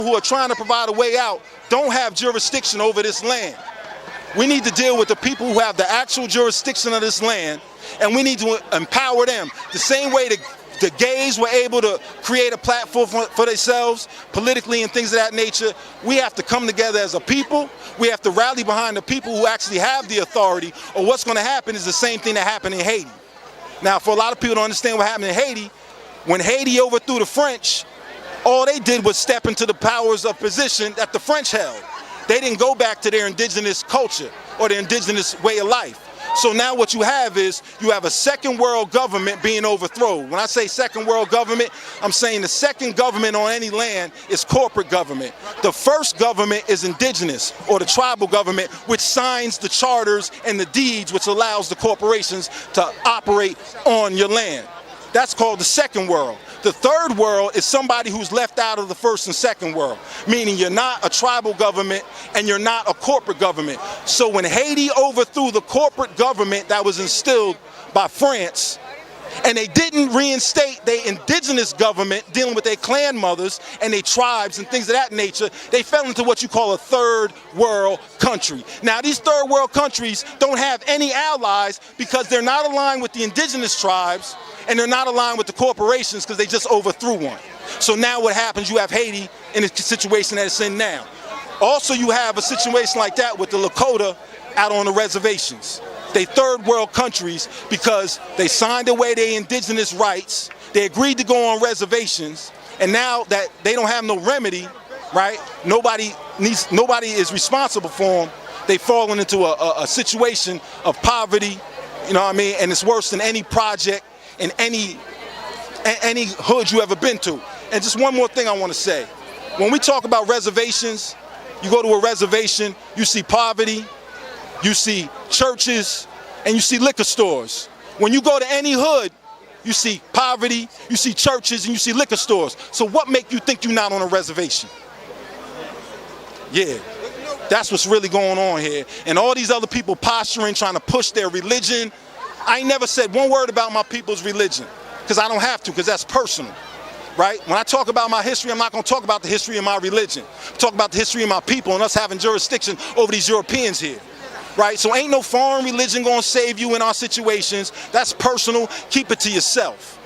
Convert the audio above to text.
who are trying to provide a way out don't have jurisdiction over this land. We need to deal with the people who have the actual jurisdiction of this land, and we need to empower them. The same way the gays were able to create a platform for themselves politically and things of that nature, we have to come together as a people. We have to rally behind the people who actually have the authority, or what's going to happen is the same thing that happened in Haiti. Now, for a lot of people to understand what happened in Haiti, when Haiti overthrew the French, all they did was step into the powers of position that the French held. They didn't go back to their indigenous culture or their indigenous way of life. So now what you have is you have a second world government being overthrown. When I say second world government, I'm saying the second government on any land is corporate government. The first government is indigenous, or the tribal government, which signs the charters and the deeds which allows the corporations to operate on your land. That's called the second world. The third world is somebody who's left out of the first and second world, meaning you're not a tribal government and you're not a corporate government. So when Haiti overthrew the corporate government that was instilled by France, and they didn't reinstate their indigenous government dealing with their clan mothers and their tribes and things of that nature, they fell into what you call a third world country. Now, these third world countries don't have any allies because they're not aligned with the indigenous tribes, and they're not aligned with the corporations because they just overthrew one. So now what happens, you have Haiti in a situation that it's in now. Also, you have a situation like that with the Lakota out on the reservations. They third world countries because they signed away their indigenous rights, they agreed to go on reservations, and now that they don't have no remedy, right, nobody is responsible for them, they've fallen into a situation of poverty, you know what I mean, and it's worse than any project in any hood you ever been to. And just one more thing I want to say. When we talk about reservations, you go to a reservation, you see poverty, you see churches, and you see liquor stores. When you go to any hood, you see poverty, you see churches, and you see liquor stores. So what make you think you're not on a reservation? Yeah, that's what's really going on here. And all these other people posturing, trying to push their religion. I ain't never said one word about my people's religion, because I don't have to, because that's personal, right? When I talk about my history, I'm not going to talk about the history of my religion. I'm talking about the history of my people and us having jurisdiction over these Europeans here, right? So ain't no foreign religion going to save you in our situations. That's personal. Keep it to yourself.